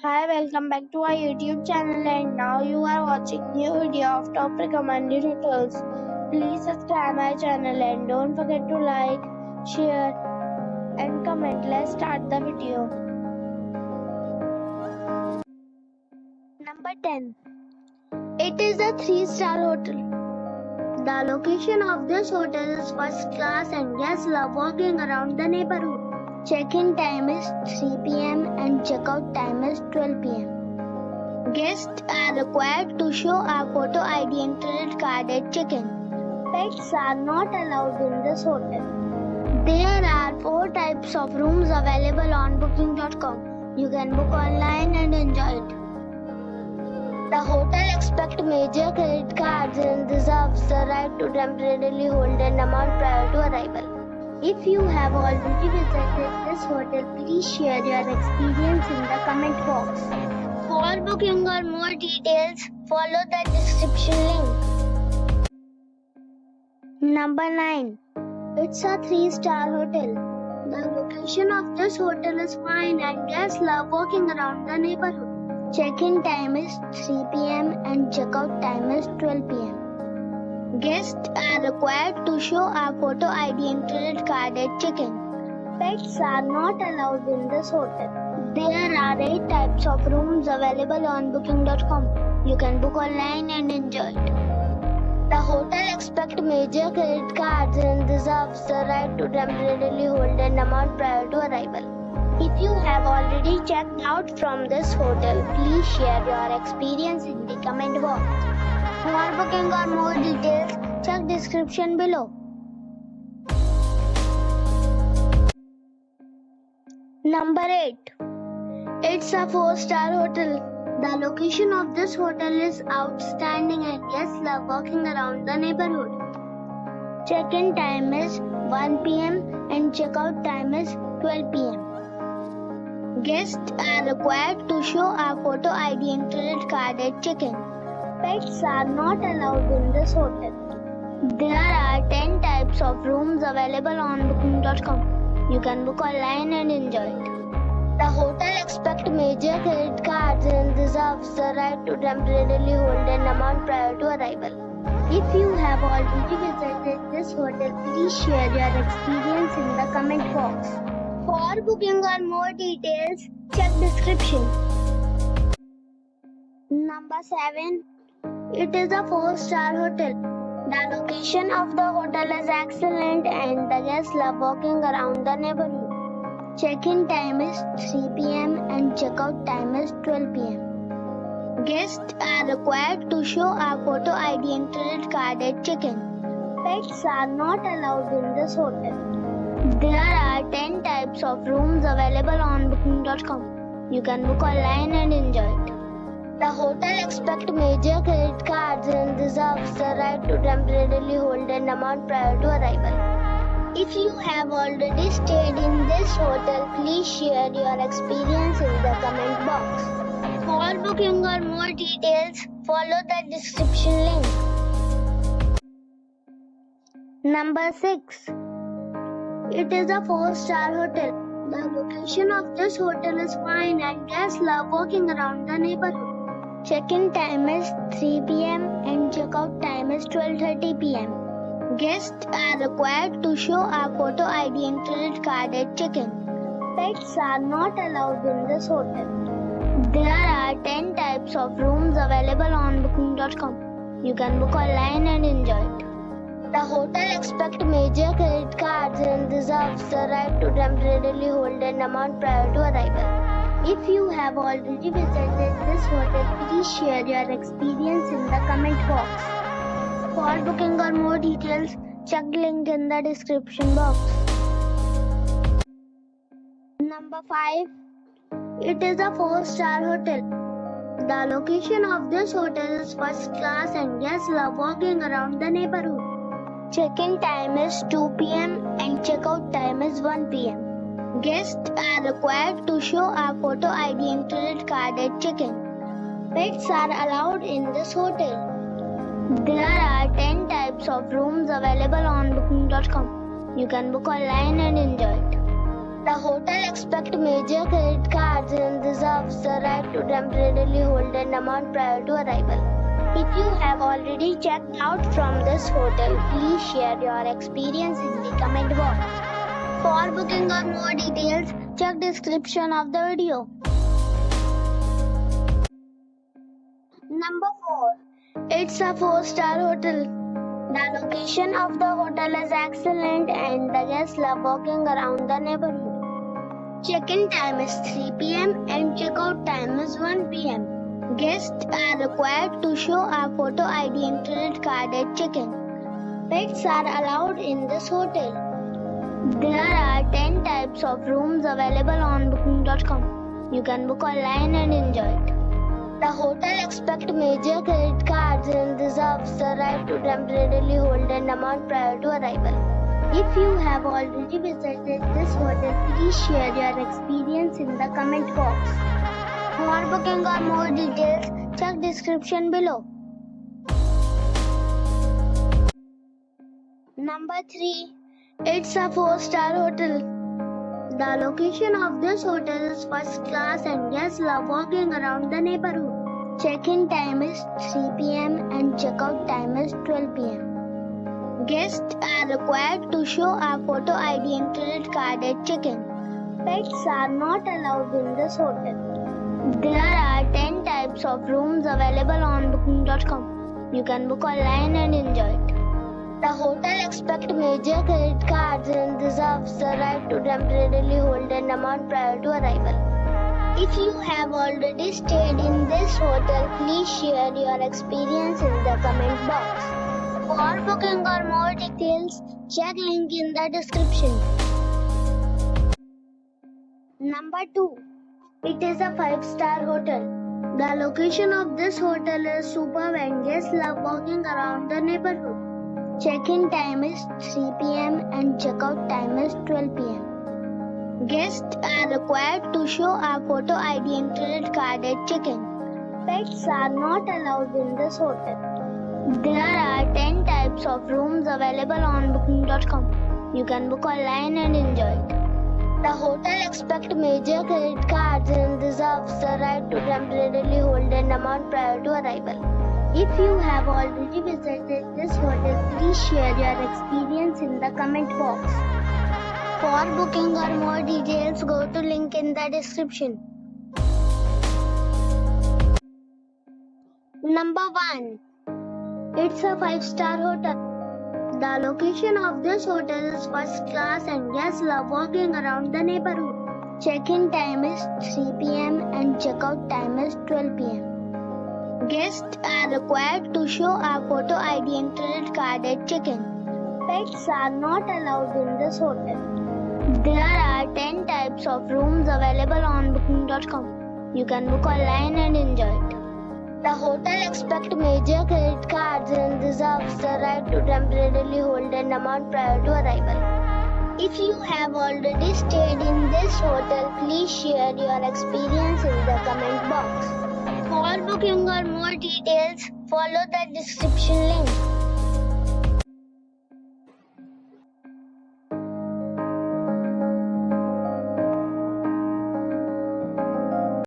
Hi, welcome back to our YouTube channel, and now you are watching new video of top recommended hotels. Please subscribe my channel and don't forget to like, share and comment. Let's start the video. Number 10. It is a 3-star hotel. The location of this hotel is first class and guests love walking around the neighborhood. Check-in time is 3 p.m. and check-out time is 12 p.m. Guests are required to show a photo ID and credit card at check-in. Pets are not allowed in this hotel. There are 4 types of rooms available on booking.com. You can book online and enjoy it. The hotel expects major credit cards and reserves the right to temporarily hold an amount prior to arrival. If you have already visited this hotel, please share your experience in the comment box. For booking or more details, follow the description link. Number 9. It's a 3-star hotel. The location of this hotel is fine and guests love walking around the neighborhood. Check-in time is 3 p.m. and check-out time is 12 p.m. Guests are required to show a photo ID and credit card at check-in. Pets are not allowed in this hotel. There are 8 types of rooms available on booking.com. You can book online and enjoy it. The hotel expects major credit cards and reserves the right to temporarily hold an amount prior to arrival. If you have already checked out from this hotel, please share your experience in the comment box. For booking or more details, check description below. Number 8. It's a 4-star hotel. The location of this hotel is outstanding and guests love walking around the neighborhood. Check-in time is 1 p.m. and check-out time is 12 p.m. Guests are required to show a photo ID and credit card at check-in. Pets are not allowed in this hotel. There are 10 types of rooms available on booking.com. You can book online and enjoy it. The hotel expects major credit cards and reserves the right to temporarily hold an amount prior to arrival. If you have already visited this hotel, please share your experience in the comment box. For booking or more details, check description. Number 7. It is a 4-star hotel. The location of the hotel is excellent and the guests love walking around the neighborhood. Check-in time is 3 p.m. and check-out time is 12 p.m. Guests are required to show a photo ID and credit card at check-in. Pets are not allowed in this hotel. There are 10 types of rooms available on booking.com. You can book online and enjoy it. The hotel expects major credit cards and reserves the right to temporarily hold an amount prior to arrival. If you have already stayed in this hotel, please share your experience in the comment box. For booking or more details, follow the description link. Number 6. It is a 4-star hotel. The location of this hotel is fine and guests love walking around the neighborhood. Check-in time is 3 p.m. and check-out time is 12:30 p.m. Guests are required to show a photo ID and credit card at check-in. Pets are not allowed in this hotel. There are 10 types of rooms available on booking.com. You can book online and enjoy it. The hotel expects major credit cards and reserves the right to temporarily hold an amount prior to arrival. If you have already visited this hotel, please share your experience in the comment box. For booking or more details, check link in the description box. Number 5. It is a 4-star hotel. The location of this hotel is first class and guests love walking around the neighborhood. Check-in time is 2 p.m. and check-out time is 1 p.m. Guests are required to show a photo ID and credit card at check-in. Pets are allowed in this hotel. There are 10 types of rooms available on booking.com. You can book online and enjoy it. The hotel expects major credit cards and reserves the the right to temporarily hold an amount prior to arrival. If you have already checked out from this hotel, please share your experience in the comment box. For booking or more details, check description of the video. Number 4. It's a 4-star hotel. The location of the hotel is excellent and the guests love walking around the neighborhood. Check-in time is 3 p.m. and check-out time is 1 p.m. Guests are required to show a photo ID and credit card at check-in. Pets are allowed in this hotel. There are 10 types of rooms available on booking.com. You can book online and enjoy it. The hotel accepts major credit cards and reserves the right to temporarily hold an amount prior to arrival. If you have already visited this hotel, please share your experience in the comment box. For booking or more details, check description below. Number 3. It's a 4-star hotel. The location of this hotel is first class and guests love walking around the neighborhood. Check-in time is 3 p.m. and check-out time is 12 p.m. Guests are required to show a photo ID and credit card at check-in. Pets are not allowed in this hotel. There are 10 types of rooms available on booking.com. You can book online and enjoy it. The hotel accepts major credit cards and reserves the right to temporarily hold an amount prior to arrival. If you have already stayed in this hotel, please share your experience in the comment box. For booking or more details, check link in the description. Number 2. It is a 5-star hotel. The location of this hotel is superb and guests love walking around the neighborhood. Check-in time is 3 p.m. and check-out time is 12 p.m. Guests are required to show a photo ID and credit card at check-in. Pets are not allowed in this hotel. There are 10 types of rooms available on booking.com. You can book online and enjoy it. The hotel accepts major credit cards and reserves the right to temporarily hold an amount prior to arrival. If you have already visited this hotel, please share your experience in the comment box. For booking or more details, go to link in the description. Number 1. It's a 5-star hotel. The location of this hotel is first class and guests love walking around the neighborhood. Check-in time is 3 p.m. and check-out time is 12 p.m. Guests are required to show a photo ID and credit card at check-in. Pets are not allowed in this hotel. There are 10 types of rooms available on booking.com. You can book online and enjoy it. The hotel accepts major credit cards and reserves the right to temporarily hold an amount prior to arrival. If you have already stayed in this hotel, please share your experience in the comment box. For booking or more details, follow the description link.